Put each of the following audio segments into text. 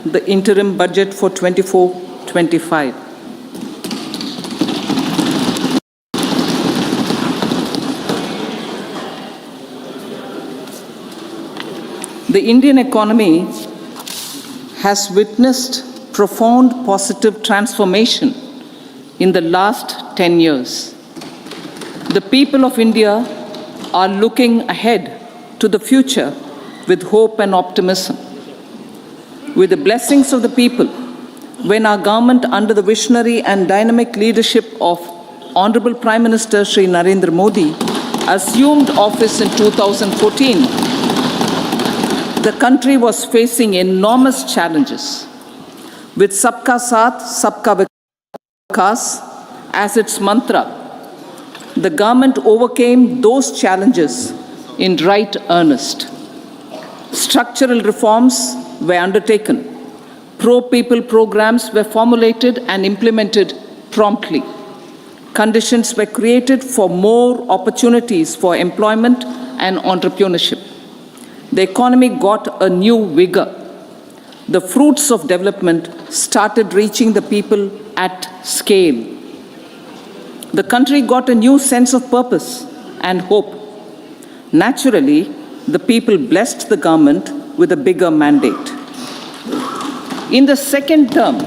the interim budget for 24-25. The Indian economy has witnessed profound positive transformation in the last 10 years. The people of India are looking ahead to the future with hope and optimism. With the blessings of the people, when our government, under the visionary and dynamic leadership of Honorable Prime Minister Shri Narendra Modi, assumed office in 2014, the country was facing enormous challenges. With Sabka Saath, Sabka Vikas as its mantra, the government overcame those challenges in right earnest. Structural reforms were undertaken. Pro-people programs were formulated and implemented promptly. Conditions were created for more opportunities for employment and entrepreneurship. The economy got a new vigor. The fruits of development started reaching the people at scale. The country got a new sense of purpose and hope. Naturally, the people blessed the government with a bigger mandate. In the second term,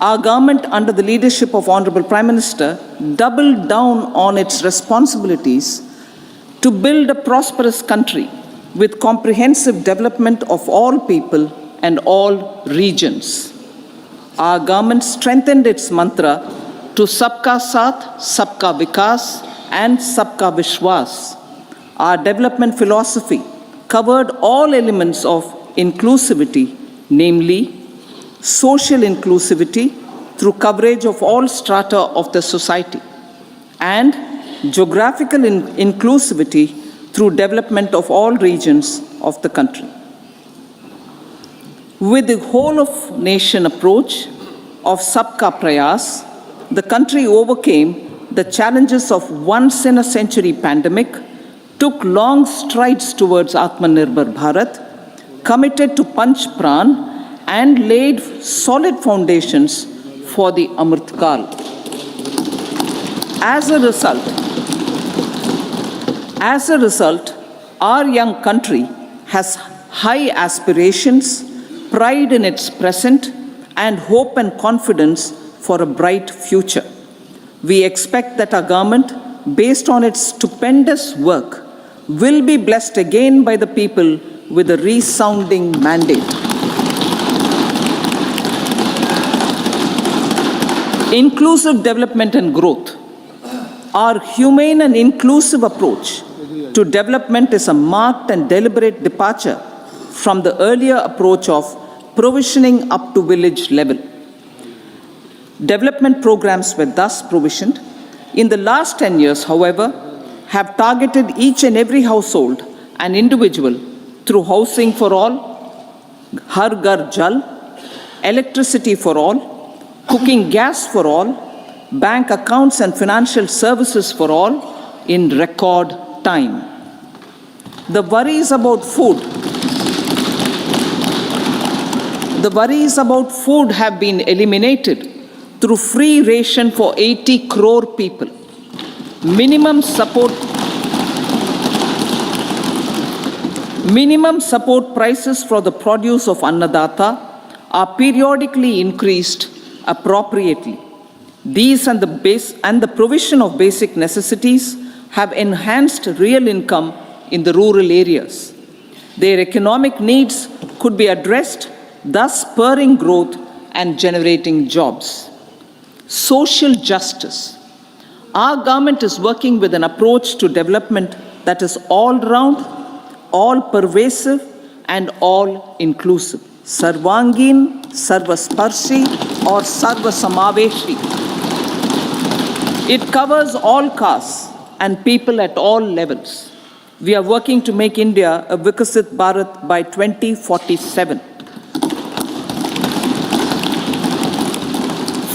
our government, under the leadership of Honorable Prime Minister, doubled down on its responsibilities to build a prosperous country with comprehensive development of all people and all regions. Our government strengthened its mantra to Sabka Saath, Sabka Vikas, and Sabka Vishwas. Our development philosophy covered all elements of inclusivity, namely social inclusivity through coverage of all strata of the society, and geographical inclusivity through development of all regions of the country. With the whole of nation approach of Sabka Prayas, the country overcame the challenges of once-in-a-century pandemic, took long strides towards Atmanirbhar Bharat, committed to Panch Pran, and laid solid foundations for the Amrit Kal. As a result, our young country has high aspirations, pride in its present, and hope and confidence for a bright future. We expect that our government, based on its stupendous work, will be blessed again by the people with a resounding mandate. Inclusive development and growth. Our humane and inclusive approach to development is a marked and deliberate departure from the earlier approach of provisioning up to village level. Development programs were thus provisioned. In the last 10 years, however, have targeted each and every household and individual through housing for all, Har Ghar Jal, electricity for all, cooking gas for all, bank accounts and financial services for all in record time. The worries about food have been eliminated through free ration for 80 crore people. Minimum support prices for the produce of Annadata are periodically increased appropriately. These and the provision of basic necessities have enhanced real income in the rural areas. Their economic needs could be addressed, thus spurring growth and generating jobs. Social justice. Our government is working with an approach to development that is all-round, all-pervasive, and all-inclusive. Sarvangin, Sarvasparshi, or Sarvasamaveshi. It covers all castes and people at all levels. We are working to make India a Vikasit Bharat by 2047.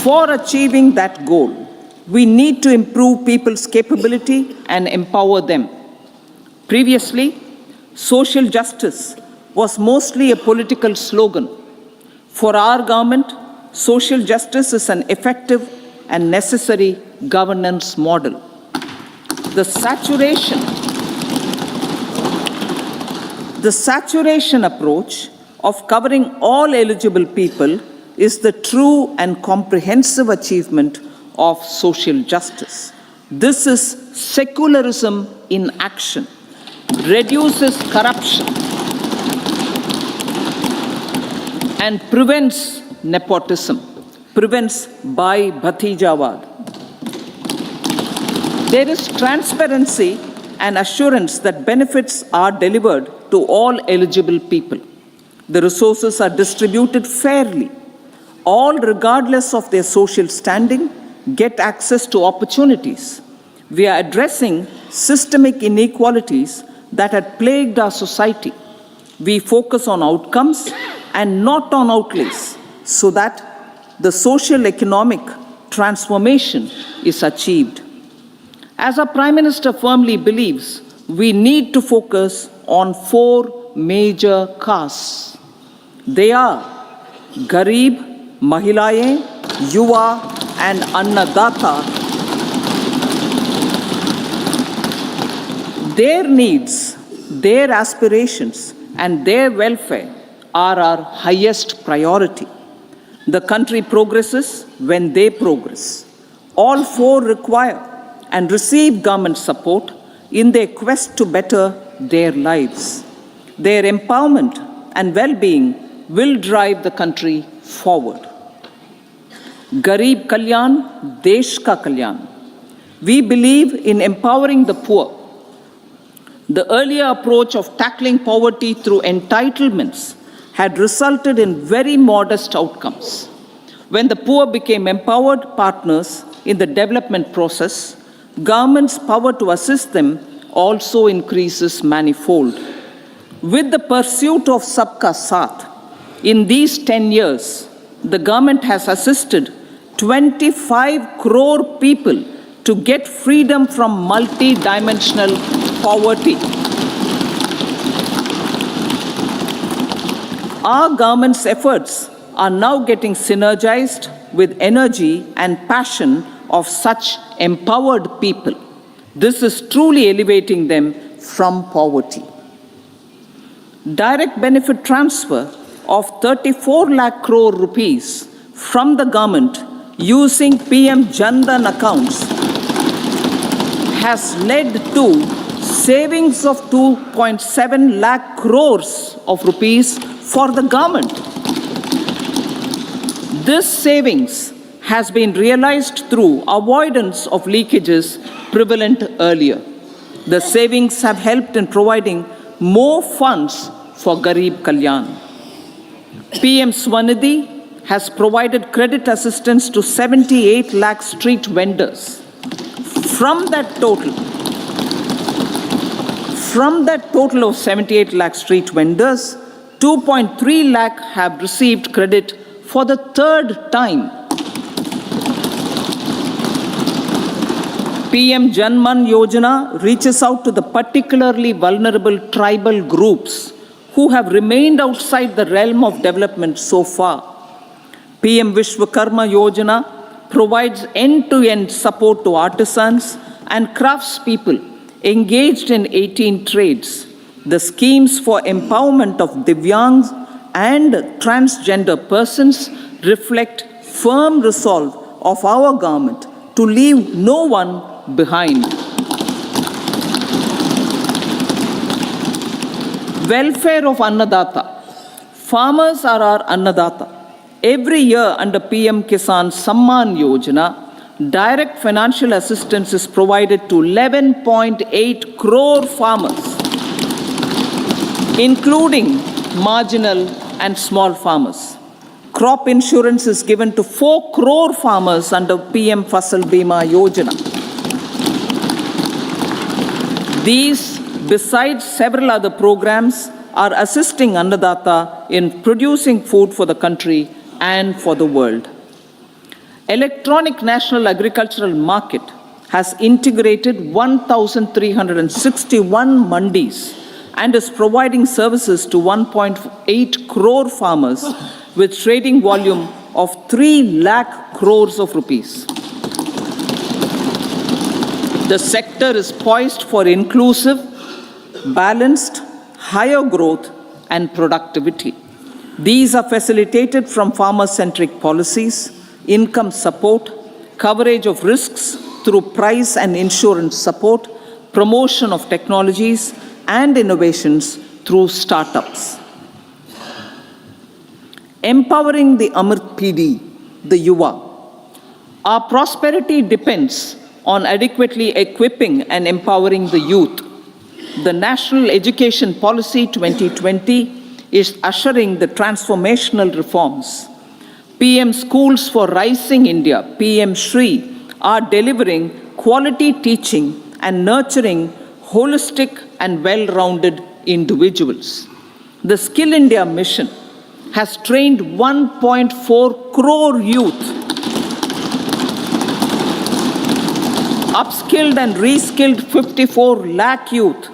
For achieving that goal, we need to improve people's capability and empower them. Previously, social justice was mostly a political slogan. For our government, social justice is an effective and necessary governance model. The saturation approach of covering all eligible people is the true and comprehensive achievement of social justice. This is secularism in action, reduces corruption, and prevents nepotism, prevents bhai bhatijawad. There is transparency and assurance that benefits are delivered to all eligible people. The resources are distributed fairly. All, regardless of their social standing, get access to opportunities. We are addressing systemic inequalities that had plagued our society. We focus on outcomes and not on outlays, so that the social economic transformation is achieved. As our Prime Minister firmly believes, we need to focus on 4 major castes. They are Garib, Mahilaye, Yuva, and Annadata. Their needs, their aspirations, and their welfare are our highest priority. The country progresses when they progress. All 4 require and receive government support in their quest to better their lives. Their empowerment and well-being will drive the country forward. Garib Kalyan, Desh Ka Kalyan. We believe in empowering the poor. The earlier approach of tackling poverty through entitlements had resulted in very modest outcomes. When the poor became empowered partners in the development process, government's power to assist them also increases manifold. With the pursuit of Sabka Saath, in these 10 years, the government has assisted 25 crore people to get freedom from multi-dimensional poverty. Our government's efforts are now getting synergized with energy and passion of such empowered people. This is truly elevating them from poverty. Direct benefit transfer of 34 lakh crore rupees from the government using PM Jan Dhan accounts has led to savings of 2.7 lakh crores of rupees for the government. This savings has been realized through avoidance of leakages prevalent earlier. The savings have helped in providing more funds for Garib Kalyan. PM Swanidhi has provided credit assistance to 78 lakh street vendors. From that total of 78 lakh street vendors, 2.3 lakh have received credit for the 3rd time. PM Janman Yojana reaches out to the particularly vulnerable tribal groups who have remained outside the realm of development so far. PM Vishwakarma Yojana provides end-to-end support to artisans and craftspeople engaged in 18 trades. The schemes for empowerment of Divyangs and transgender persons reflect firm resolve of our government to leave no one behind. Welfare of Annadata. Farmers are our Annadata. Every year under PM Kisan Samman Yojana, direct financial assistance is provided to 11.8 crore farmers, including marginal and small farmers. Crop insurance is given to 4 crore farmers under PM Fasal Bima Yojana. These, besides several other programs, are assisting Annadata in producing food for the country and for the world. Electronic National Agricultural Market has integrated 1,361 mandis and is providing services to 1.8 crore farmers with trading volume of 3 lakh crores of rupees. The sector is poised for inclusive, balanced, higher growth and productivity. These are facilitated from farmer-centric policies, income support, coverage of risks through price and insurance support, promotion of technologies and innovations through startups. Empowering the Amrit PD, the Yuva. Our prosperity depends on adequately equipping and empowering the youth. The National Education Policy 2020 is ushering the transformational reforms. PM Schools for Rising India, PM Shri, are delivering quality teaching and nurturing holistic and well-rounded individuals. The Skill India mission has trained 1.4 crore youth, upskilled and reskilled 54 lakh youth,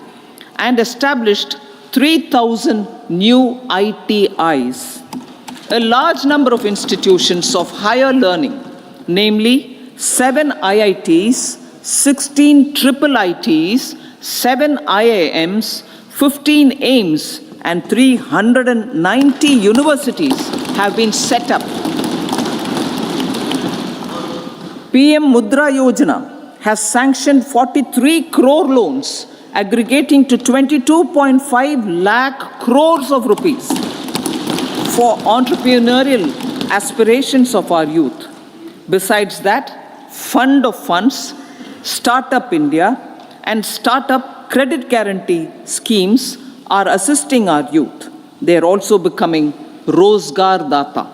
and established 3,000 new ITIs. A large number of institutions of higher learning, namely 7 IITs, 16 triple ITs, 7 IIMs, 15 AIMS, and 390 universities have been set up. PM Mudra Yojana has sanctioned 43 crore loans aggregating to 22.5 lakh crores of rupees for entrepreneurial aspirations of our youth. Besides that, Fund of Funds, Startup India, and Startup Credit Guarantee schemes are assisting our youth. They are also becoming Rozgar Data.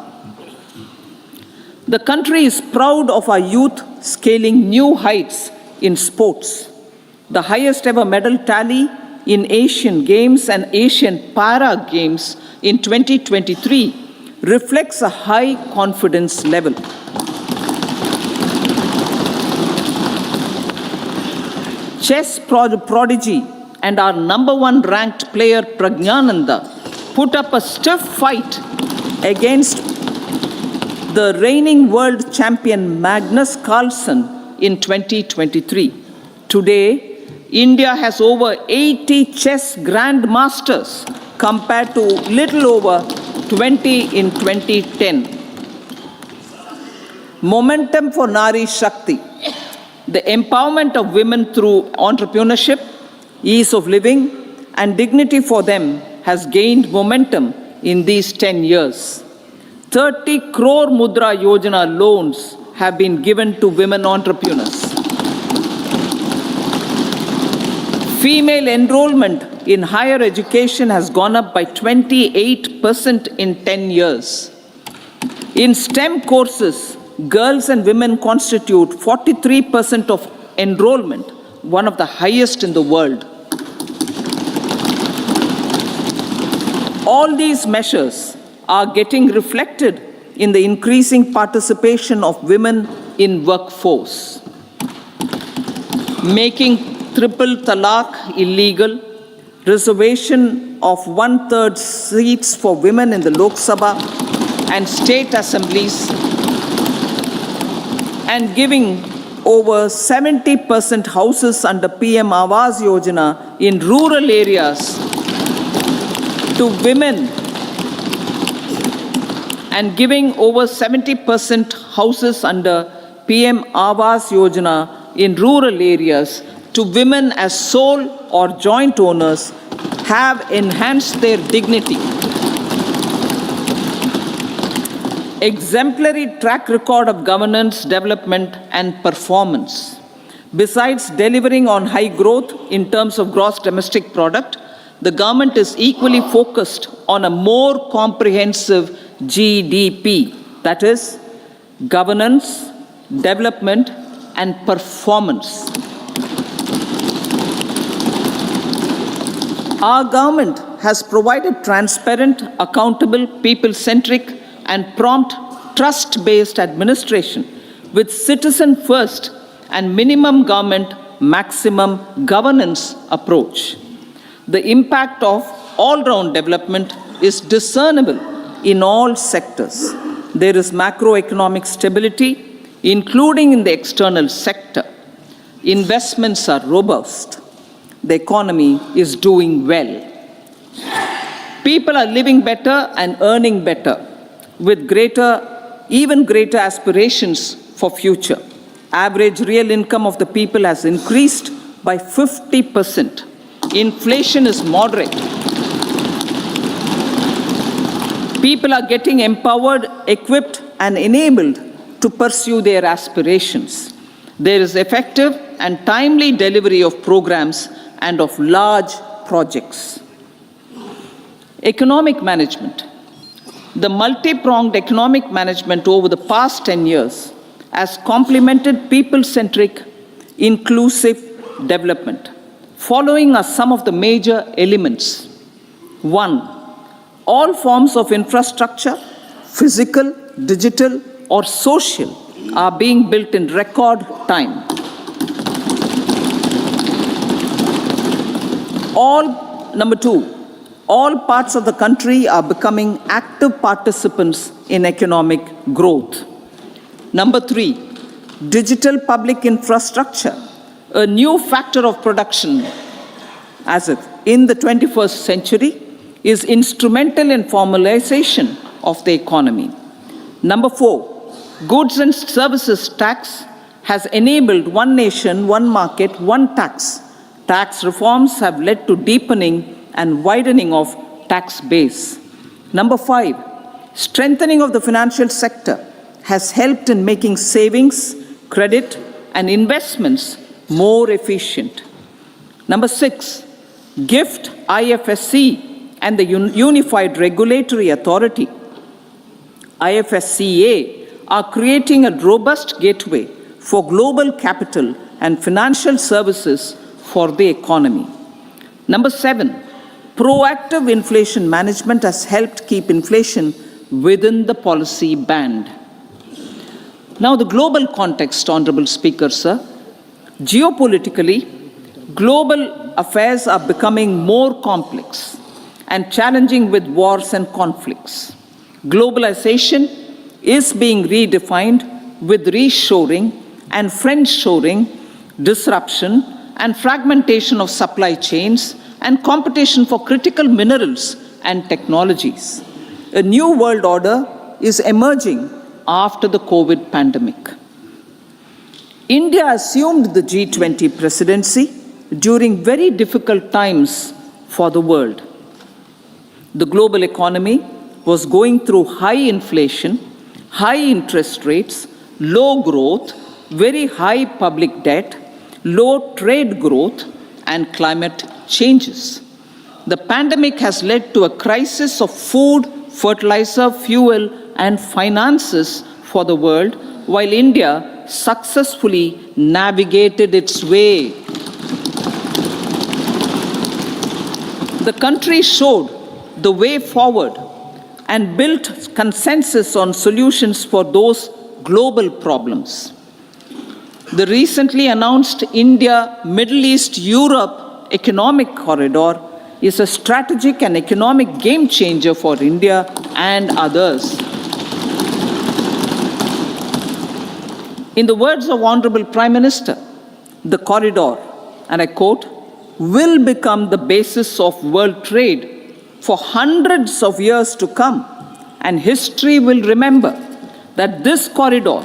The country is proud of our youth scaling new heights in sports. The highest ever medal tally in Asian Games and Asian Para Games in 2023 reflects a high confidence level. Chess prodigy and our #1 ranked player Pragnananda put up a stiff fight against the reigning world champion Magnus Carlsen in 2023. Today, India has over 80 chess grandmasters compared to little over 20 in 2010. Momentum for Nari Shakti. The empowerment of women through entrepreneurship, ease of living, and dignity for them has gained momentum in these 10 years. 30 crore Mudra Yojana loans have been given to women entrepreneurs. Female enrollment in higher education has gone up by 28% in 10 years. In STEM courses, girls and women constitute 43% of enrollment, one of the highest in the world. All these measures are getting reflected in the increasing participation of women in workforce. Making triple talaq illegal, reservation of 1/3 seats for women in the Lok Sabha and state assemblies, and giving over 70% houses under PM Awas Yojana in rural areas to women, and giving over 70% houses under PM Awas Yojana in rural areas to women as sole or joint owners have enhanced their dignity. Exemplary track record of governance, development, and performance. Besides delivering on high growth in terms of gross domestic product, the government is equally focused on a more comprehensive GDP, that is, governance, development, and performance. Our government has provided transparent, accountable, people-centric, and prompt, trust-based administration with citizen-first and minimum government, maximum governance approach. The impact of all-round development is discernible in all sectors. There is macroeconomic stability, including in the external sector. Investments are robust. The economy is doing well. People are living better and earning better, with even greater aspirations for future. Average real income of the people has increased by 50%. Inflation is moderate. People are getting empowered, equipped, and enabled to pursue their aspirations. There is effective and timely delivery of programs and of large projects. Economic management. The multi-pronged economic management over the past 10 years has complemented people-centric, inclusive development. Following are some of the major elements. 1. All forms of infrastructure, physical, digital, or social, are being built in record time. Number 2, all parts of the country are becoming active participants in economic growth. Number 3, digital public infrastructure, a new factor of production as if in the 21st century, is instrumental in formalization of the economy. Number 4, goods and services tax has enabled one nation, one market, one tax. Tax reforms have led to deepening and widening of tax base. Number 5, strengthening of the financial sector has helped in making savings, credit, and investments more efficient. Number 6, GIFT IFSC and the Unified Regulatory Authority, IFSCA, are creating a robust gateway for global capital and financial services for the economy. Number 7, proactive inflation management has helped keep inflation within the policy band. Now, the global context, Honorable Speaker, sir. Geopolitically, global affairs are becoming more complex and challenging with wars and conflicts. Globalization is being redefined with reshoring and friendshoring, disruption and fragmentation of supply chains, and competition for critical minerals and technologies. A new world order is emerging after the COVID pandemic. India assumed the G20 presidency during very difficult times for the world. The global economy was going through high inflation, high interest rates, low growth, very high public debt, low trade growth, and climate changes. The pandemic has led to a crisis of food, fertilizer, fuel, and finances for the world, while India successfully navigated its way. The country showed the way forward and built consensus on solutions for those global problems. The recently announced India-Middle East-Europe economic corridor is a strategic and economic game changer for India and others. In the words of Honorable Prime Minister, the corridor, and I quote, will become the basis of world trade for hundreds of years to come, and history will remember that this corridor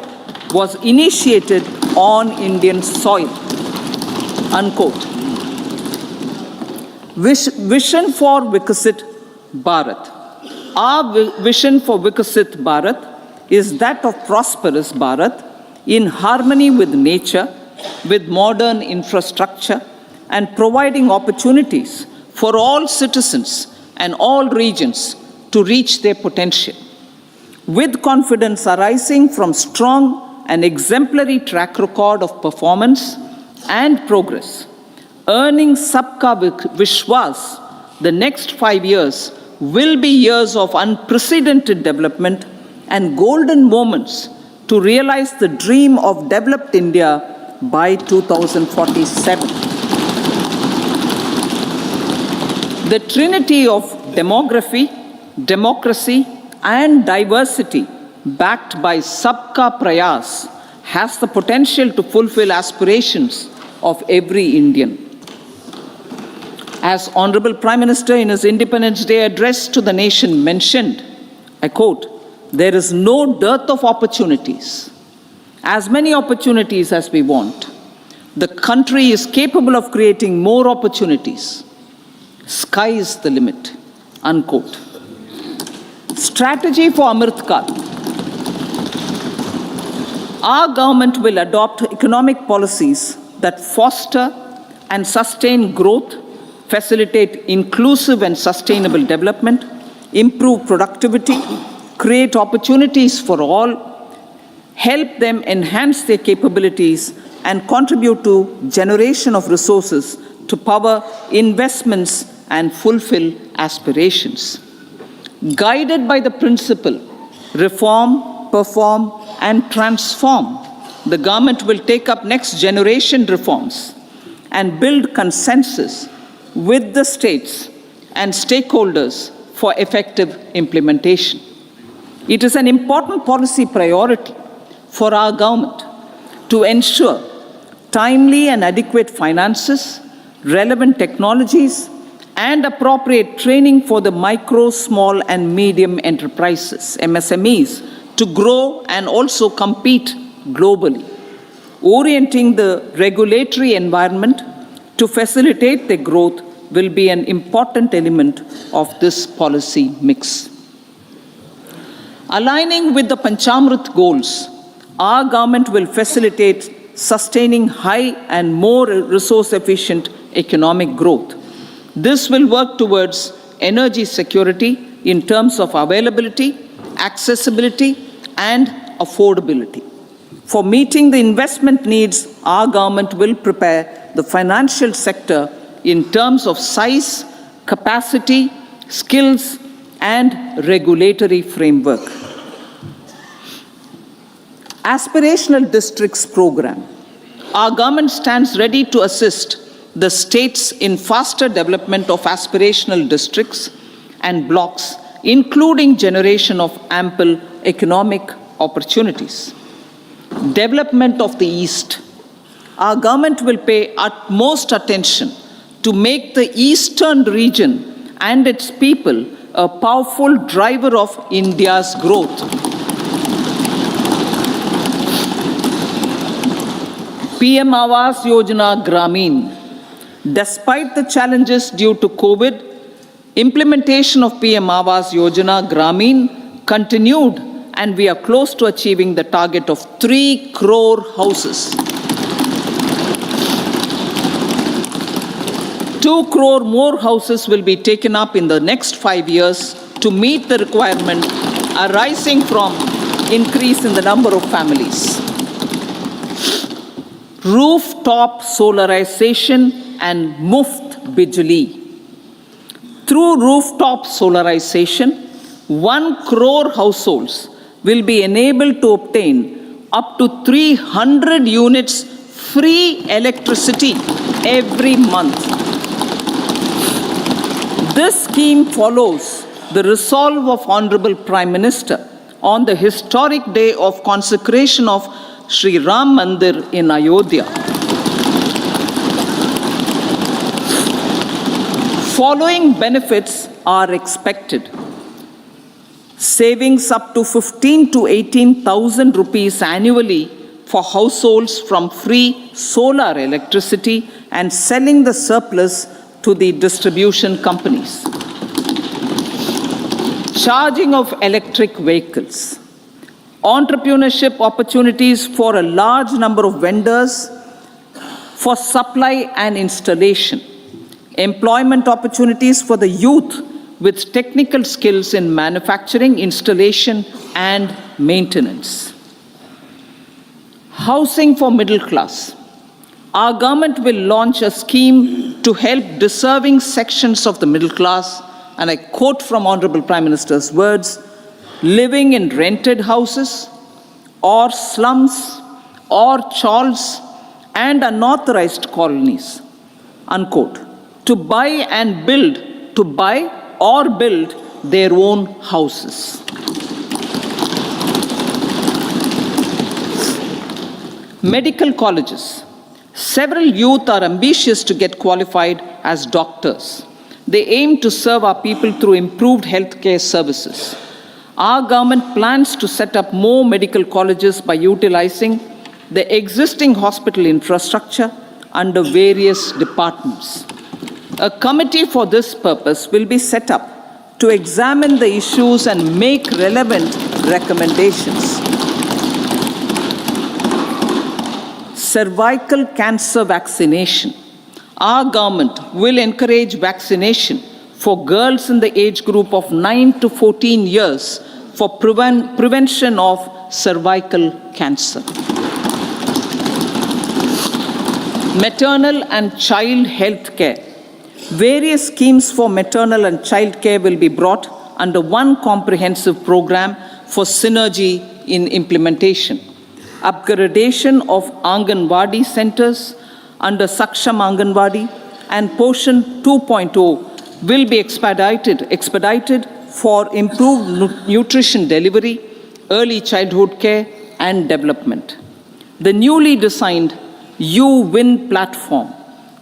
was initiated on Indian soil, unquote. Vision for Vikasit Bharat. Our vision for Vikasit Bharat is that of prosperous Bharat in harmony with nature, with modern infrastructure, and providing opportunities for all citizens and all regions to reach their potential. With confidence arising from strong and exemplary track record of performance and progress, earning Sabka Vishwas, the next 5 years will be years of unprecedented development and golden moments to realize the dream of developed India by 2047. The trinity of demography, democracy, and diversity backed by Sabka Prayas has the potential to fulfill aspirations of every Indian. As Honorable Prime Minister in his Independence Day address to the nation mentioned, I quote, "There is no dearth of opportunities, as many opportunities as we want. The country is capable of creating more opportunities. Sky is the limit," unquote. Strategy for Amrit Kal. Our government will adopt economic policies that foster and sustain growth, facilitate inclusive and sustainable development, improve productivity, create opportunities for all, help them enhance their capabilities, and contribute to generation of resources to power investments and fulfill aspirations. Guided by the principle, reform, perform, and transform, the government will take up next generation reforms and build consensus with the states and stakeholders for effective implementation. It is an important policy priority for our government to ensure timely and adequate finances, relevant technologies, and appropriate training for the micro, small, and medium enterprises, MSMEs, to grow and also compete globally. Orienting the regulatory environment to facilitate their growth will be an important element of this policy mix. Aligning with the Panchamrit goals, our government will facilitate sustaining high and more resource-efficient economic growth. This will work towards energy security in terms of availability, accessibility, and affordability. For meeting the investment needs, our government will prepare the financial sector in terms of size, capacity, skills, and regulatory framework. Aspirational Districts Program. Our government stands ready to assist the states in faster development of aspirational districts and blocks, including generation of ample economic opportunities. Development of the East. Our government will pay utmost attention to make the eastern region and its people a powerful driver of India's growth. PM Awas Yojana Gramin. Despite the challenges due to COVID, implementation of PM Awas Yojana Gramin continued, and we are close to achieving the target of 3 crore houses. 2 crore more houses will be taken up in the next 5 years to meet the requirement arising from increase in the number of families. Rooftop solarization and Muft Bijli. Through rooftop solarization, 1 crore households will be enabled to obtain up to 300 units free electricity every month. This scheme follows the resolve of Honorable Prime Minister on the historic day of consecration of Sri Ram Mandir in Ayodhya. Following benefits are expected. Savings up to 15,000 to 18,000 rupees annually for households from free solar electricity and selling the surplus to the distribution companies. Charging of electric vehicles. Entrepreneurship opportunities for a large number of vendors for supply and installation. Employment opportunities for the youth with technical skills in manufacturing, installation, and maintenance. Housing for middle class. Our government will launch a scheme to help deserving sections of the middle class, and I quote from Honorable Prime Minister's words, living in rented houses or slums or chawls and unauthorized colonies, unquote, to buy or build their own houses. Medical colleges. Several youth are ambitious to get qualified as doctors. They aim to serve our people through improved healthcare services. Our government plans to set up more medical colleges by utilizing the existing hospital infrastructure under various departments. A committee for this purpose will be set up to examine the issues and make relevant recommendations. Cervical cancer vaccination. Our government will encourage vaccination for girls in the age group of 9 to 14 years for prevention of cervical cancer. Maternal and child health care. Various schemes for maternal and child care will be brought under one comprehensive program for synergy in implementation. Upgradation of Anganwadi centers under Saksham Anganwadi and Poshan 2.0 will be expedited for improved nutrition delivery, early childhood care and development. The newly designed U-Win platform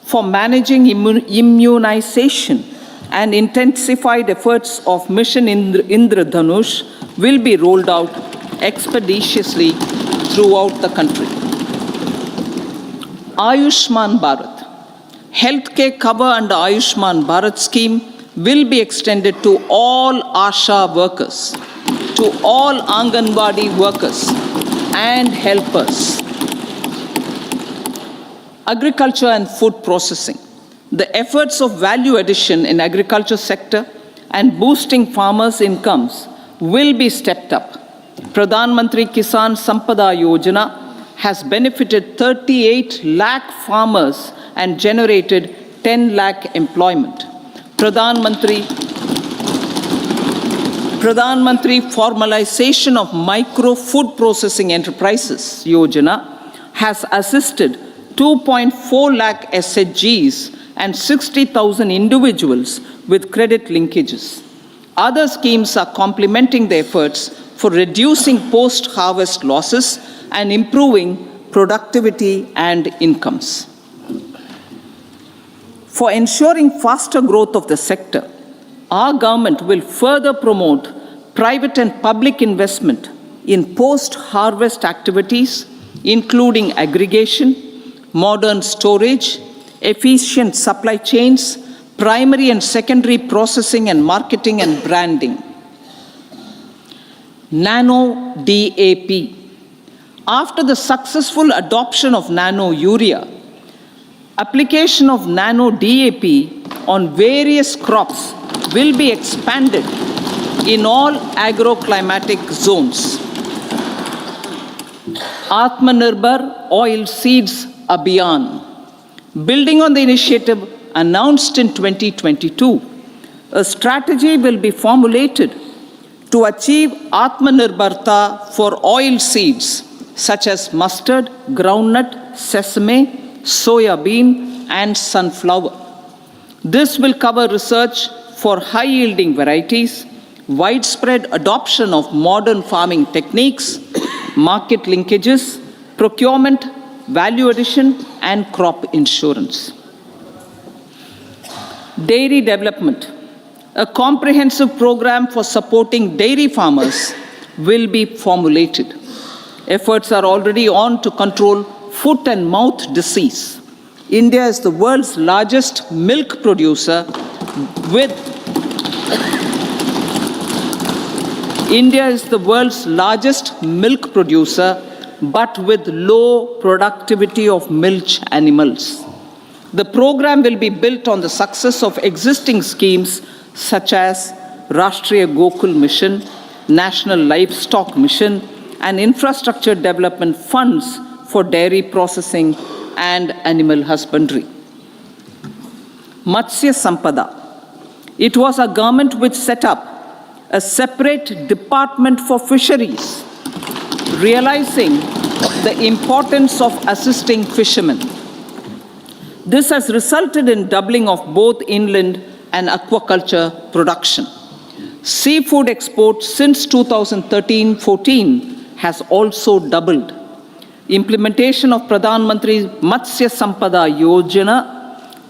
for managing immunization and intensified efforts of Mission Indradhanush will be rolled out expeditiously throughout the country. Ayushman Bharat. Healthcare cover under Ayushman Bharat scheme will be extended to all ASHA workers, to all Anganwadi workers and helpers. Agriculture and food processing. The efforts of value addition in agriculture sector and boosting farmers' incomes will be stepped up. Pradhan Mantri Kisan Sampada Yojana has benefited 38 lakh farmers and generated 10 lakh employment. Pradhan Mantri Formalization of Micro Food Processing Enterprises Yojana has assisted 2.4 lakh SHGs and 60,000 individuals with credit linkages. Other schemes are complementing the efforts for reducing post-harvest losses and improving productivity and incomes. For ensuring faster growth of the sector, our government will further promote private and public investment in post-harvest activities, including aggregation, modern storage, efficient supply chains, primary and secondary processing and marketing and branding. Nano DAP. After the successful adoption of nano urea, application of nano DAP on various crops will be expanded in all agroclimatic zones. Atmanirbhar Oil Seeds Abhiyan. Building on the initiative announced in 2022, a strategy will be formulated to achieve Atmanirbharta for oil seeds such as mustard, groundnut, sesame, soya bean, and sunflower. This will cover research for high-yielding varieties, widespread adoption of modern farming techniques, market linkages, procurement, value addition, and crop insurance. Dairy development. A comprehensive program for supporting dairy farmers will be formulated. Efforts are already on to control foot and mouth disease. India is the world's largest milk producer with but with low productivity of milch animals. The program will be built on the success of existing schemes such as Rashtriya Gokul Mission, National Livestock Mission, and infrastructure development funds for dairy processing and animal husbandry. Matsya Sampada. It was our government which set up a separate department for fisheries, realizing the importance of assisting fishermen. This has resulted in doubling of both inland and aquaculture production. Seafood exports since 2013-14 has also doubled. Implementation of Pradhan Mantri Matsya Sampada Yojana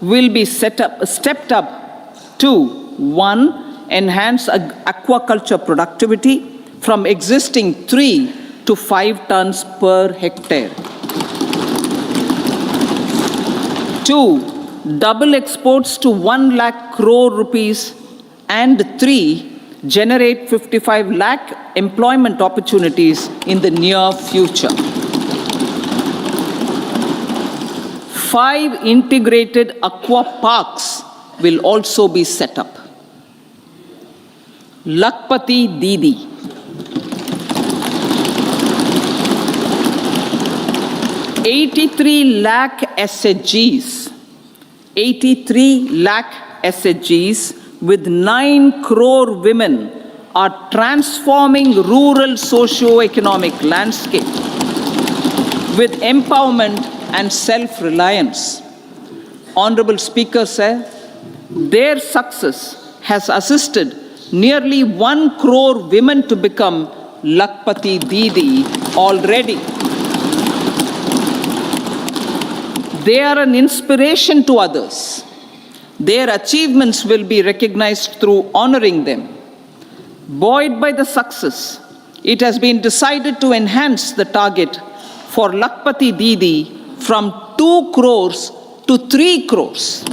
will be stepped up to 1. Enhance aquaculture productivity from existing 3 to 5 tons per hectare. 2. Double exports to 1 lakh crore rupees, and 3. Generate 55 lakh employment opportunities in the near future. 5 integrated aqua parks will also be set up. Lakpati Didi. 83 lakh SHGs. 83 lakh SHGs with 9 crore women are transforming rural socio-economic landscape with empowerment and self-reliance. Honorable Speaker sir, their success has assisted nearly 1 crore women to become Lakpati Didi already. They are an inspiration to others. Their achievements will be recognized through honoring them. Buoyed by the success, it has been decided to enhance the target for Lakpati Didi from 2 crores to 3 crores.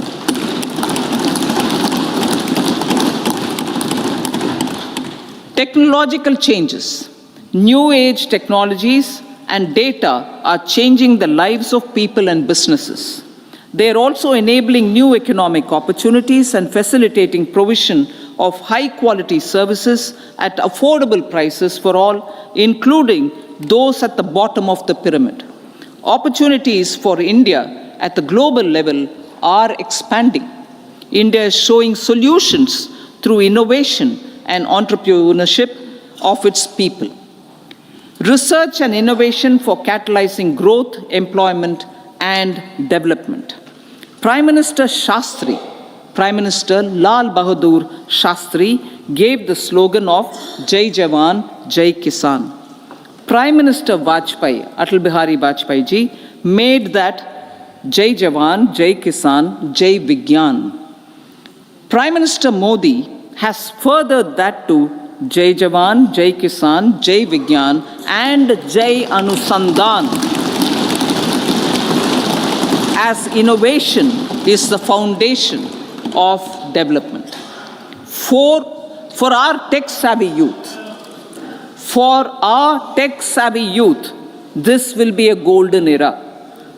Technological changes, new age technologies and data are changing the lives of people and businesses. They are also enabling new economic opportunities and facilitating provision of high-quality services at affordable prices for all, including those at the bottom of the pyramid. Opportunities for India at the global level are expanding. India is showing solutions through innovation and entrepreneurship of its people. Research and innovation for catalyzing growth, employment, and development. Prime Minister Shastri, Prime Minister Lal Bahadur Shastri gave the slogan of Jai Jawan, Jai Kisan. Prime Minister Vajpayee, Atal Bihari Vajpayee ji, made that Jai Jawan, Jai Kisan, Jai Vigyan. Prime Minister Modi has furthered that to Jai Jawan, Jai Kisan, Jai Vigyan, and Jai Anusandhan, as innovation is the foundation of development. For our tech-savvy youth, this will be a golden era.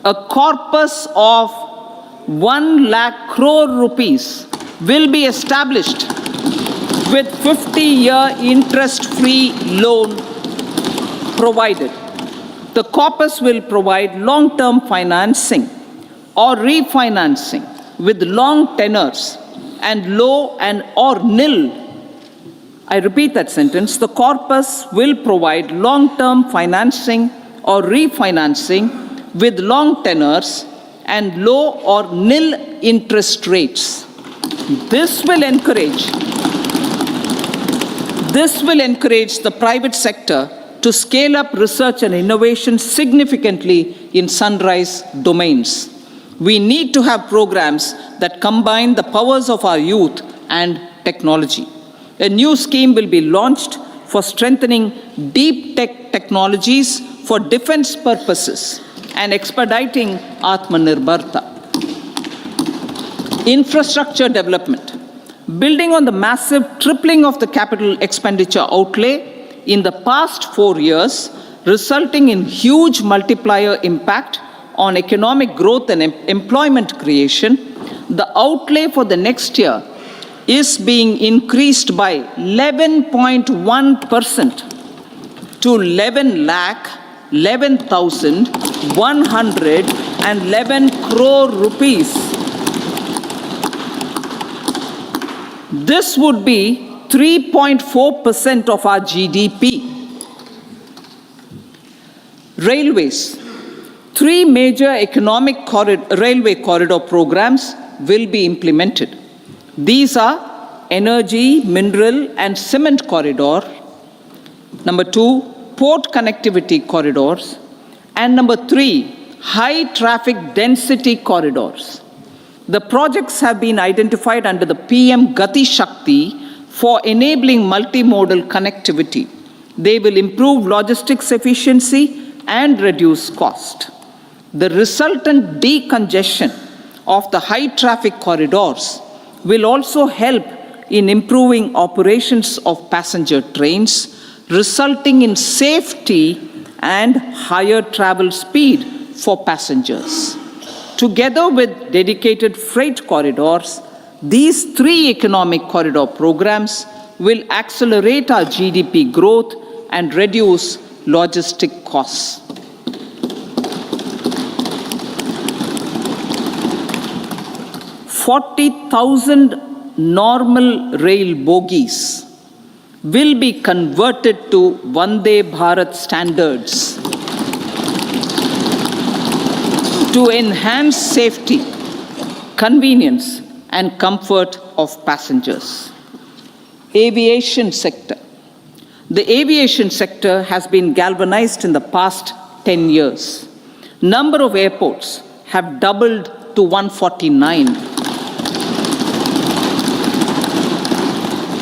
A corpus of 1 lakh crore rupees will be established with 50-year interest-free loan provided. The corpus will provide long-term financing or refinancing with long tenors and low and or nil. I repeat that sentence. The corpus will provide long-term financing or refinancing with long tenors and low or nil interest rates. This will encourage the private sector to scale up research and innovation significantly in sunrise domains. We need to have programs that combine the powers of our youth and technology. A new scheme will be launched for strengthening deep tech technologies for defense purposes and expediting Atmanirbharta. Infrastructure development. Building on the massive tripling of the capital expenditure outlay in the past 4 years, resulting in huge multiplier impact on economic growth and employment creation, the outlay for the next year is being increased by 11.1% to 11,11,111 crore rupees. This would be 3.4% of our GDP. Railways. 3 major railway corridor programs will be implemented. These are energy, mineral, and cement corridor. Number 2, port connectivity corridors. And number 3, high traffic density corridors. The projects have been identified under the PM Gati Shakti for enabling multimodal connectivity. They will improve logistics efficiency and reduce cost. The resultant decongestion of the high traffic corridors will also help in improving operations of passenger trains, resulting in safety and higher travel speed for passengers. Together with dedicated freight corridors, these 3 economic corridor programs will accelerate our GDP growth and reduce logistic costs. 40,000 normal rail bogies will be converted to Vande Bharat standards to enhance safety, convenience, and comfort of passengers. Aviation sector. The aviation sector has been galvanized in the past 10 years. Number of airports have doubled to 149.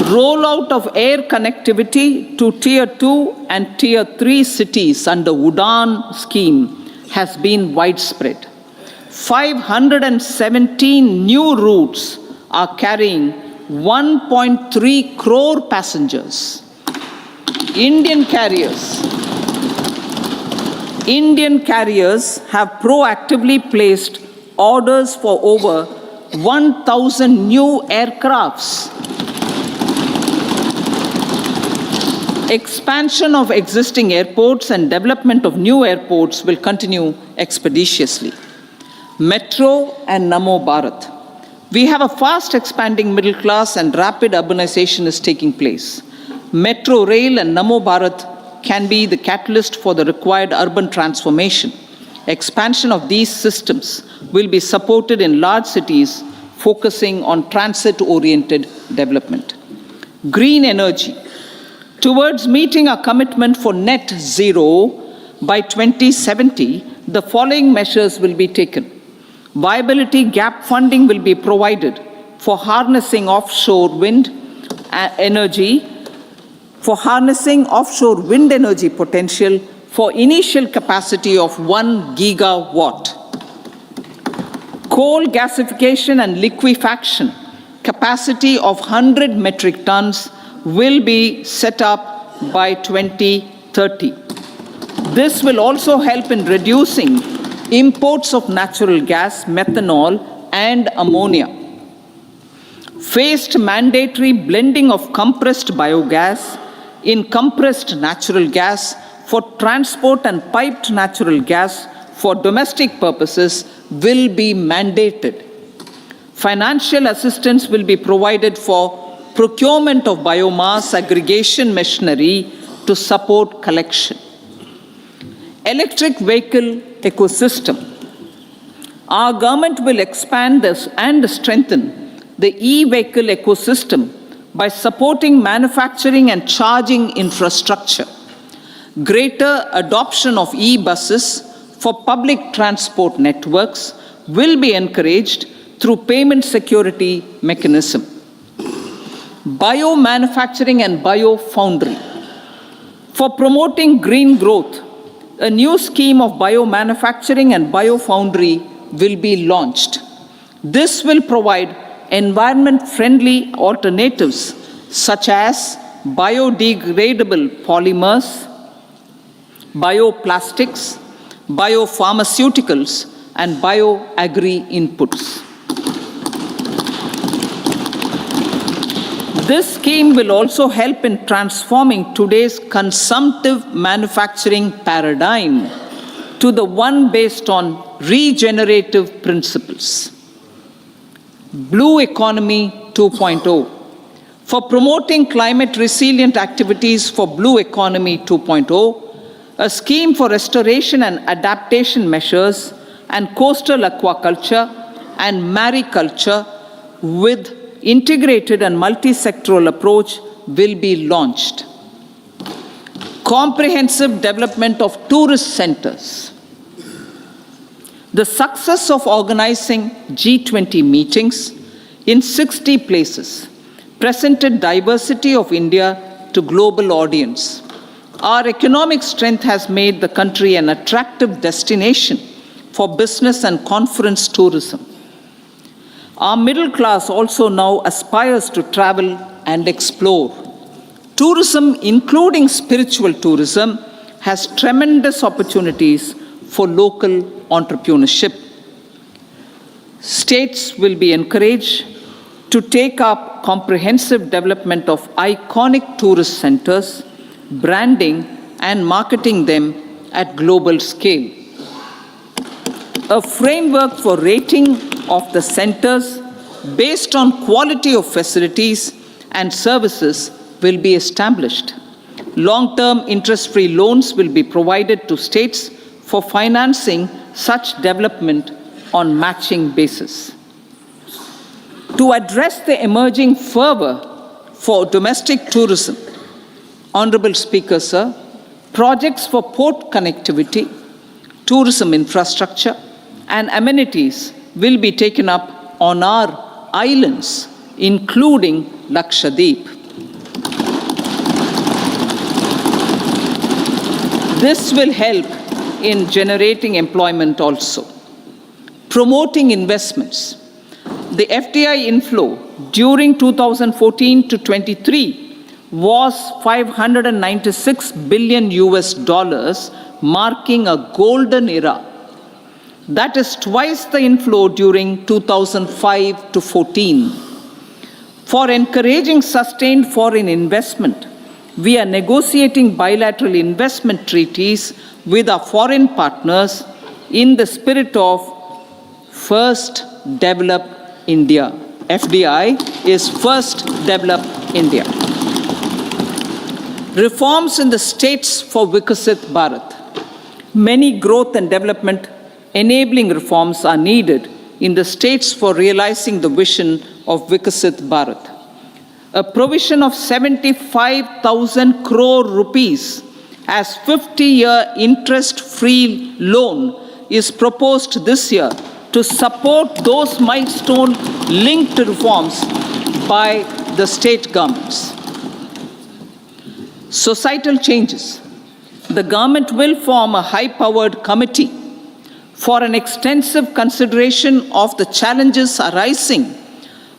Rollout of air connectivity to Tier 2 and Tier 3 cities under UDAN scheme has been widespread. 517 new routes are carrying 1.3 crore passengers. Indian carriers have proactively placed orders for over 1,000 new aircrafts. Expansion of existing airports and development of new airports will continue expeditiously. Metro and Namo Bharat. We have a fast expanding middle class and rapid urbanization is taking place. Metro rail and Namo Bharat can be the catalyst for the required urban transformation. Expansion of these systems will be supported in large cities focusing on transit-oriented development. Green energy. Towards meeting our commitment for net zero by 2070, the following measures will be taken. Viability gap funding will be provided for harnessing offshore wind energy, potential for initial capacity of 1 gigawatt. Coal gasification and liquefaction capacity of 100 metric tons will be set up by 2030. This will also help in reducing imports of natural gas, methanol, and ammonia. Phased mandatory blending of compressed biogas in compressed natural gas for transport and piped natural gas for domestic purposes will be mandated. Financial assistance will be provided for procurement of biomass aggregation machinery to support collection. Electric vehicle ecosystem. Our government will expand this and strengthen the e-vehicle ecosystem by supporting manufacturing and charging infrastructure. Greater adoption of e-buses for public transport networks will be encouraged through payment security mechanism. Biomanufacturing and biofoundry. For promoting green growth, a new scheme of biomanufacturing and biofoundry will be launched. This will provide environment-friendly alternatives such as biodegradable polymers, bioplastics, biopharmaceuticals, and bioagri inputs. This scheme will also help in transforming today's consumptive manufacturing paradigm to the one based on regenerative principles. Blue Economy 2.0. For promoting climate-resilient activities for Blue Economy 2.0, a scheme for restoration and adaptation measures and coastal aquaculture and mariculture with integrated and multi-sectoral approach will be launched. Comprehensive development of tourist centers. The success of organizing G20 meetings in 60 places presented diversity of India to global audience. Our economic strength has made the country an attractive destination for business and conference tourism. Our middle class also now aspires to travel and explore. Tourism, including spiritual tourism, has tremendous opportunities for local entrepreneurship. States will be encouraged to take up comprehensive development of iconic tourist centers, branding and marketing them at global scale. A framework for rating of the centers based on quality of facilities and services will be established. Long-term interest-free loans will be provided to states for financing such development on matching basis. To address the emerging fervor for domestic tourism, Honorable Speaker, sir, projects for port connectivity, tourism infrastructure, and amenities will be taken up on our islands, including Lakshadweep. This will help in generating employment also. Promoting investments. The FDI inflow during 2014 to 23 was $596 billion US, marking a golden era. That is twice the inflow during 2005 to 14. For encouraging sustained foreign investment, we are negotiating bilateral investment treaties with our foreign partners in the spirit of First Develop India. FDI is First Develop India. Reforms in the states for Vikasit Bharat. Many growth and development enabling reforms are needed in the states for realizing the vision of Vikasit Bharat. A provision of 75,000 crore rupees as 50-year interest-free loan is proposed this year to support those milestone-linked reforms by the state governments. Societal changes. The government will form a high-powered committee for an extensive consideration of the challenges arising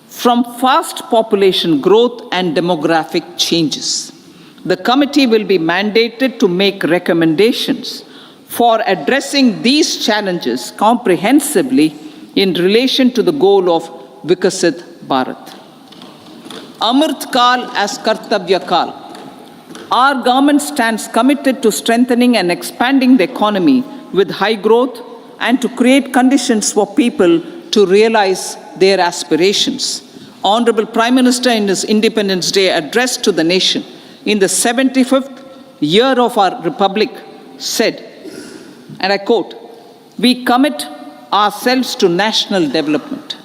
from fast population growth and demographic changes. The committee will be mandated to make recommendations for addressing these challenges comprehensively in relation to the goal of Vikasit Bharat. Amrit Kal as Kartavya Kal. Our government stands committed to strengthening and expanding the economy with high growth and to create conditions for people to realize their aspirations. Honorable Prime Minister, in his Independence Day address to the nation in the 75th year of our Republic, said, and I quote, "We commit ourselves to national development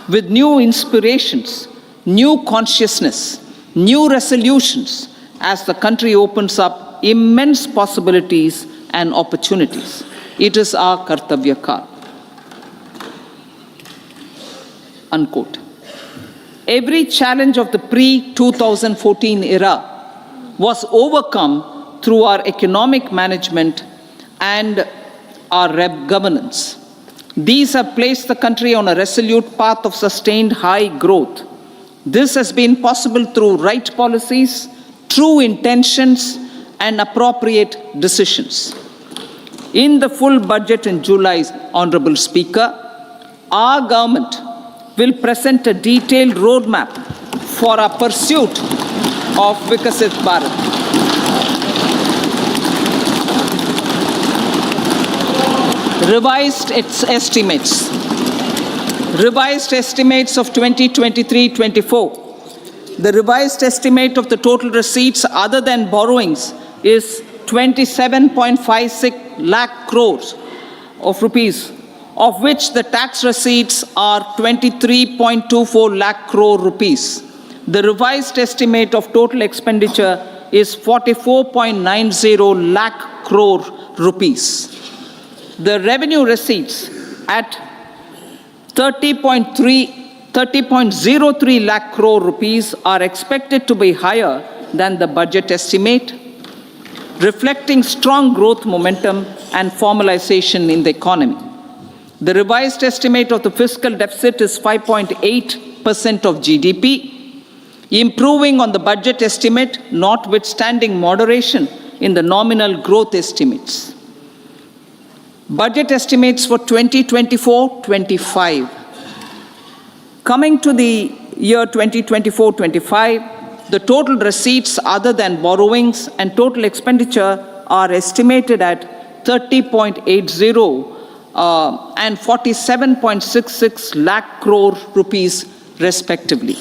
with new inspirations, new consciousness, new resolutions as the country opens up immense possibilities and opportunities. It is our Kartavya Kal." Unquote. Every challenge of the pre-2014 era was overcome through our economic management and our governance. These have placed the country on a resolute path of sustained high growth. This has been possible through right policies, true intentions, and appropriate decisions. In the full budget in July, Honorable Speaker, our government will present a detailed roadmap for our pursuit of Vikasit Bharat. Revised estimates of 2023-24. The revised estimate of the total receipts other than borrowings is 27.56 lakh crores of rupees, of which the tax receipts are 23.24 lakh crore rupees. The revised estimate of total expenditure is 44.90 lakh crore rupees. The revenue receipts at 30.03 lakh crore rupees are expected to be higher than the budget estimate, reflecting strong growth momentum and formalization in the economy. The revised estimate of the fiscal deficit is 5.8% of GDP, improving on the budget estimate, notwithstanding moderation in the nominal growth estimates. Budget estimates for 2024-25. Coming to the year 2024-25, the total receipts other than borrowings and total expenditure are estimated at 30.80 and 47.66 lakh crore rupees respectively.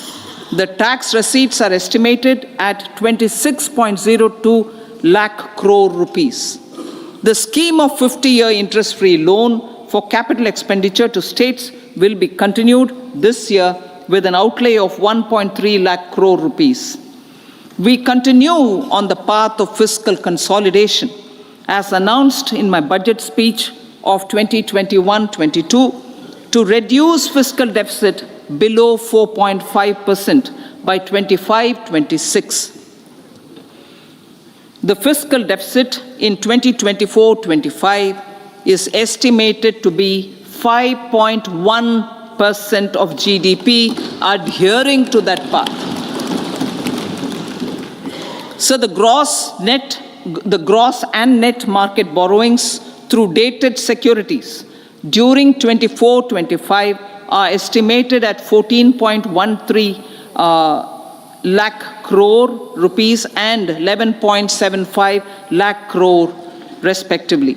The tax receipts are estimated at 26.02 lakh crore rupees. The scheme of 50-year interest-free loan for capital expenditure to states will be continued this year with an outlay of 1.3 lakh crore rupees. We continue on the path of fiscal consolidation, as announced in my budget speech of 2021-22, to reduce fiscal deficit below 4.5% by 25-26. The fiscal deficit in 2024-25 is estimated to be 5.1% of GDP, adhering to that path. So the gross and net market borrowings through dated securities during 24-25 are estimated at 14.13 lakh crore rupees and 11.75 lakh crore respectively.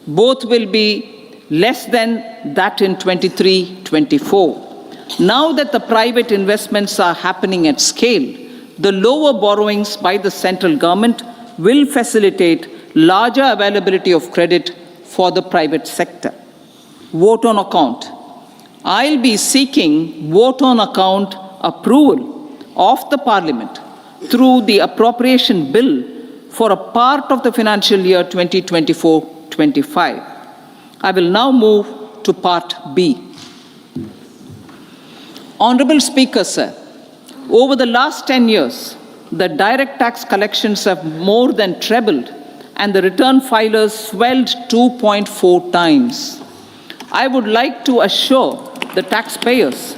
Both will be less than that in 23-24. Now that the private investments are happening at scale, the lower borrowings by the central government will facilitate larger availability of credit for the private sector. Vote on account. I'll be seeking vote on account approval of the Parliament through the appropriation bill for a part of the financial year 2024-25. I will now move to Part B. Honorable Speaker, sir, over the last 10 years, the direct tax collections have more than trebled and the return filers swelled 2.4 times. I would like to assure the taxpayers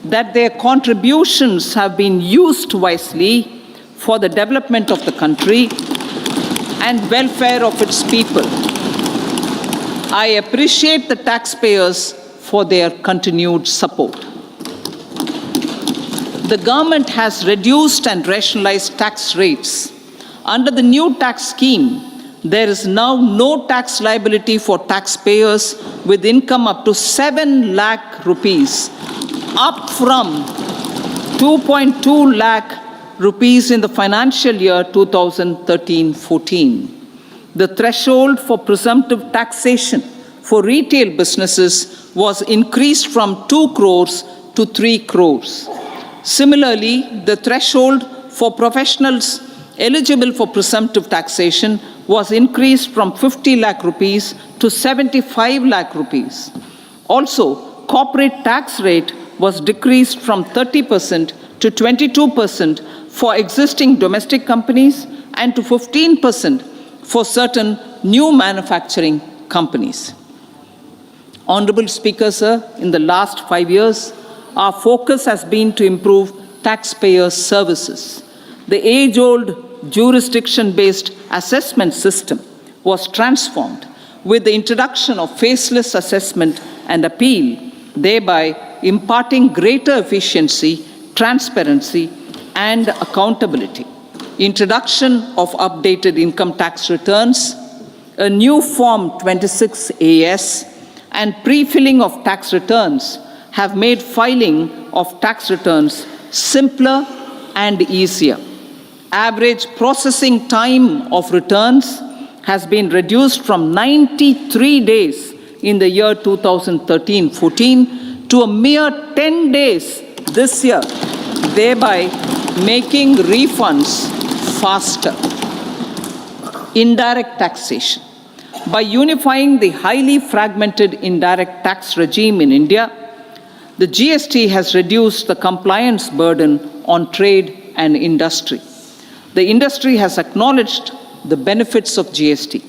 that their contributions have been used wisely for the development of the country and welfare of its people. I appreciate the taxpayers for their continued support. The government has reduced and rationalized tax rates. Under the new tax scheme, there is now no tax liability for taxpayers with income up to 7 lakh rupees, up from 2.2 lakh rupees in the financial year 2013-14. The threshold for presumptive taxation for retail businesses was increased from 2 crores to 3 crores. Similarly, the threshold for professionals eligible for presumptive taxation was increased from 50 lakh rupees to 75 lakh rupees. Also, corporate tax rate was decreased from 30% to 22% for existing domestic companies and to 15% for certain new manufacturing companies. Honorable Speaker, sir, in the last 5 years, our focus has been to improve taxpayer services. The age-old jurisdiction-based assessment system was transformed with the introduction of faceless assessment and appeal, thereby imparting greater efficiency, transparency, and accountability. Introduction of updated income tax returns, a new Form 26AS, and pre-filling of tax returns have made filing of tax returns simpler and easier. Average processing time of returns has been reduced from 93 days in the year 2013-14 to a mere 10 days this year, thereby making refunds faster. Indirect taxation. By unifying the highly fragmented indirect tax regime in India, the GST has reduced the compliance burden on trade and industry. The industry has acknowledged the benefits of GST.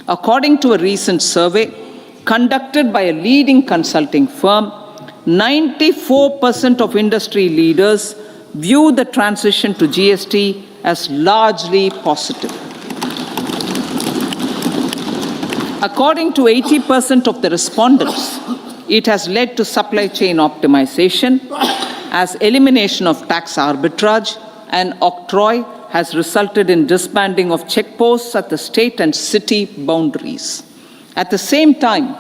According to a recent survey conducted by a leading consulting firm, 94% of industry leaders view the transition to GST as largely positive. According to 80% of the respondents, it has led to supply chain optimization, as elimination of tax arbitrage and octroi has resulted in disbanding of checkposts at the state and city boundaries. At the same time,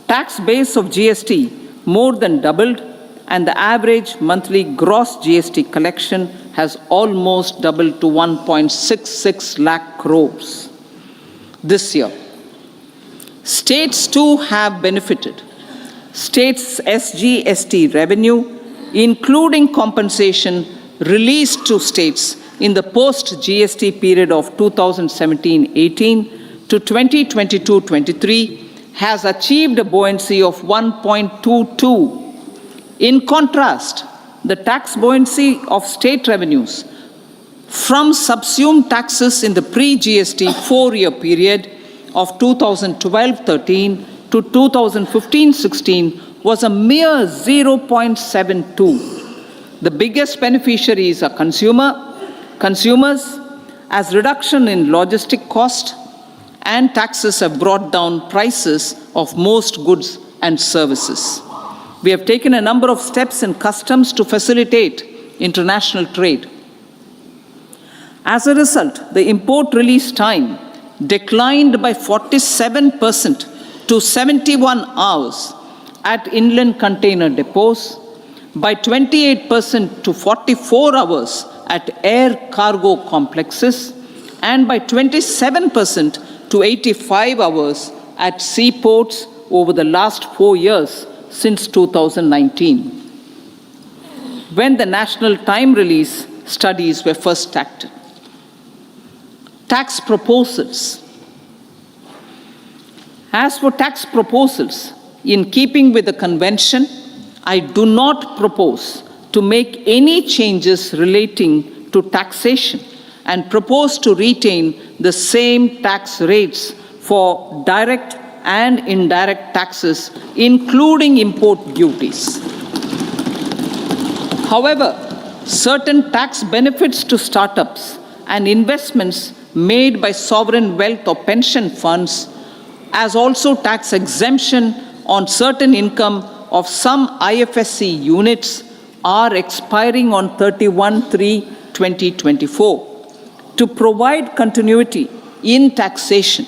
tax base of GST more than doubled, and the average monthly gross GST collection has almost doubled to 1.66 lakh crores this year. States too have benefited. States' SGST revenue, including compensation released to states in the post-GST period of 2017-18 to 2022-23, has achieved a buoyancy of 1.22. In contrast, the tax buoyancy of state revenues from subsumed taxes in the pre-GST four-year period of 2012-13 to 2015-16 was a mere 0.72. The biggest beneficiaries are consumers, as reduction in logistic cost and taxes have brought down prices of most goods and services. We have taken a number of steps in customs to facilitate international trade. As a result, the import release time declined by 47% to 71 hours at inland container depots, by 28% to 44 hours at air cargo complexes, and by 27% to 85 hours at seaports over the last 4 years since 2019, when the national time release studies were first acted. Tax proposals. As for tax proposals, in keeping with the convention, I do not propose to make any changes relating to taxation and propose to retain the same tax rates for direct and indirect taxes, including import duties. However, certain tax benefits to startups and investments made by sovereign wealth or pension funds, as also tax exemption on certain income of some IFSC units, are expiring on 31/3/2024. To provide continuity in taxation,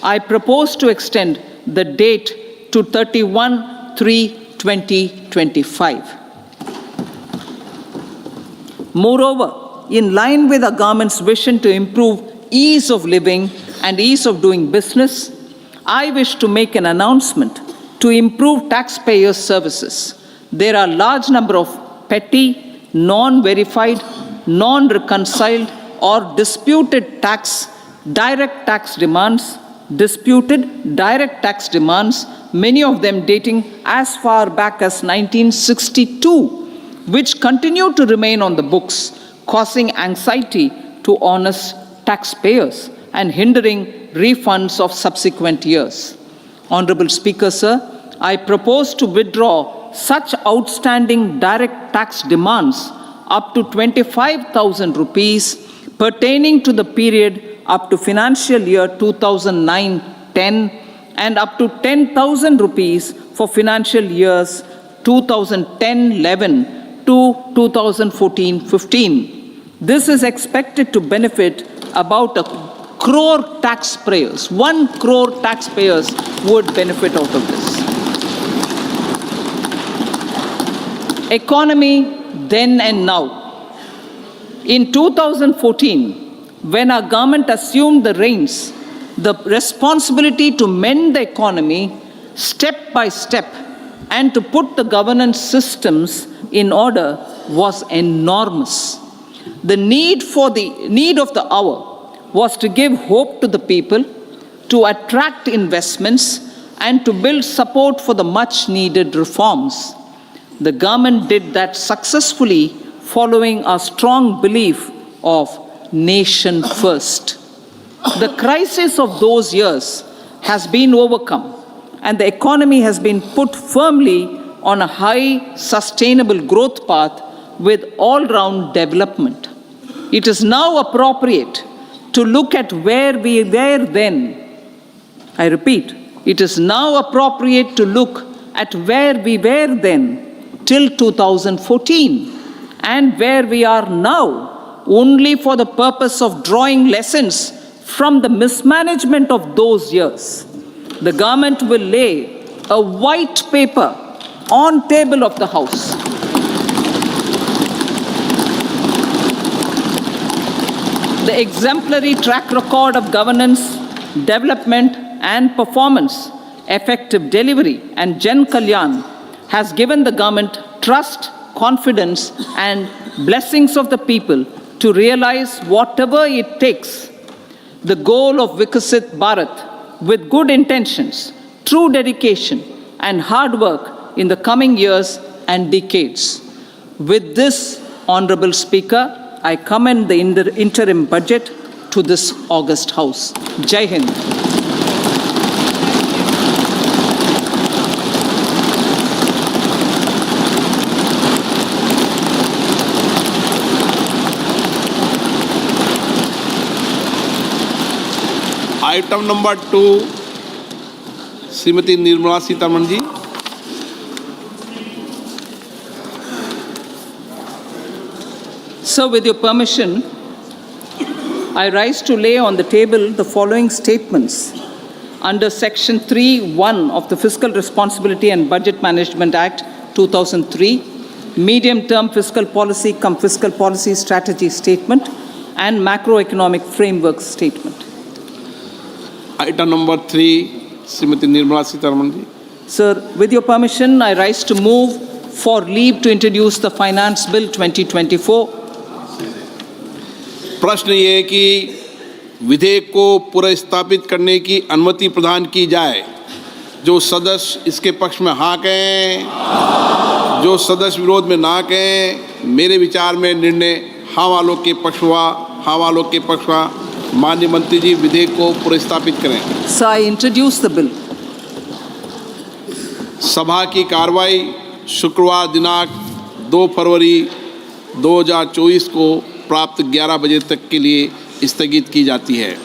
I propose to extend the date to 31/3/2025. Moreover, in line with the government's vision to improve ease of living and ease of doing business, I wish to make an announcement to improve taxpayers' services. There are a large number of petty, non-verified, non-reconciled, or disputed direct tax demands, many of them dating as far back as 1962, which continue to remain on the books, causing anxiety to honest taxpayers and hindering refunds of subsequent years. Honorable Speaker, sir, I propose to withdraw such outstanding direct tax demands up to 25,000 rupees pertaining to the period up to financial year 2009-10 and up to 10,000 rupees for financial years 2010-11 to 2014-15. This is expected to benefit about 1 crore taxpayers. 1 crore taxpayers would benefit out of this. Economy then and now. In 2014, when our government assumed the reins, the responsibility to mend the economy step by step, and to put the governance systems in order was enormous. The need of the hour was to give hope to the people, to attract investments, and to build support for the much needed reforms. The government did that successfully, following a strong belief of nation first. The crisis of those years has been overcome, and the economy has been put firmly on a high, sustainable growth path with all-round development. It is now appropriate to look at where we were then. I repeat, it is now appropriate to look at where we were then till 2014 and where we are now, only for the purpose of drawing lessons from the mismanagement of those years. The government will lay a white paper on table of the House. The exemplary track record of governance, development, and performance, effective delivery, and Jan Kalyan has given the government trust, confidence, and blessings of the people to realize whatever it takes. The goal of Vikasit Bharat, with good intentions, true dedication, and hard work in the coming years and decades. With this, Honorable Speaker, I commend the interim budget to this august House. Jai Hind. Item number 2 Shrimati Nirmala Sitharaman ji. So, with your permission, I rise to lay on the table the following statements under Section 3(1) of the Fiscal Responsibility and Budget Management Act 2003, Medium-Term Fiscal Policy cum Fiscal Policy Strategy Statement and Macroeconomic Framework Statement. Item number 3, Srimati Nirmala Sitaraman ji. Sir, with your permission, I rise to move for leave to introduce the Finance Bill 2024. प्रश्न ये है कि विधेयक को पुनर्स्थापित करने की अनुमति प्रदान की जाए। जो सदस्य इसके पक्ष में हाँ कहें, जो सदस्य विरोध में ना कहें। मेरे विचार में निर्णय हाँ वालों के पक्ष हुआ, हाँ वालों के पक्ष हुआ। माननीय मंत्री जी विधेयक को पुनर्स्थापित करें। So I introduce the bill. सभा की कार्रवाई शुक्रवार दिनांक 2 फरवरी 2024 को प्राप्त 11 बजे तक के लिए स्थगित की जाती है।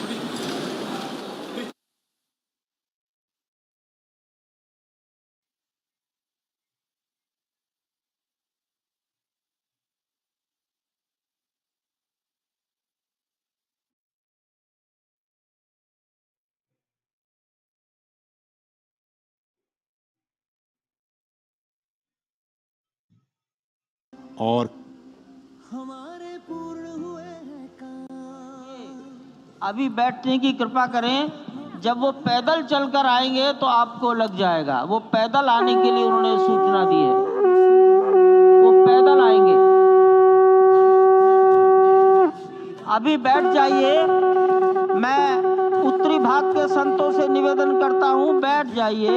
और अभी बैठने की कृपा करें। जब वो पैदल चलकर आएंगे तो आपको लग जाएगा। वो पैदल आने के लिए उन्होंने सूचना दी है, वो पैदल आएंगे। अभी बैठ जाइए। मैं उत्तरी भाग के संतों से निवेदन करता हूं, बैठ जाइए।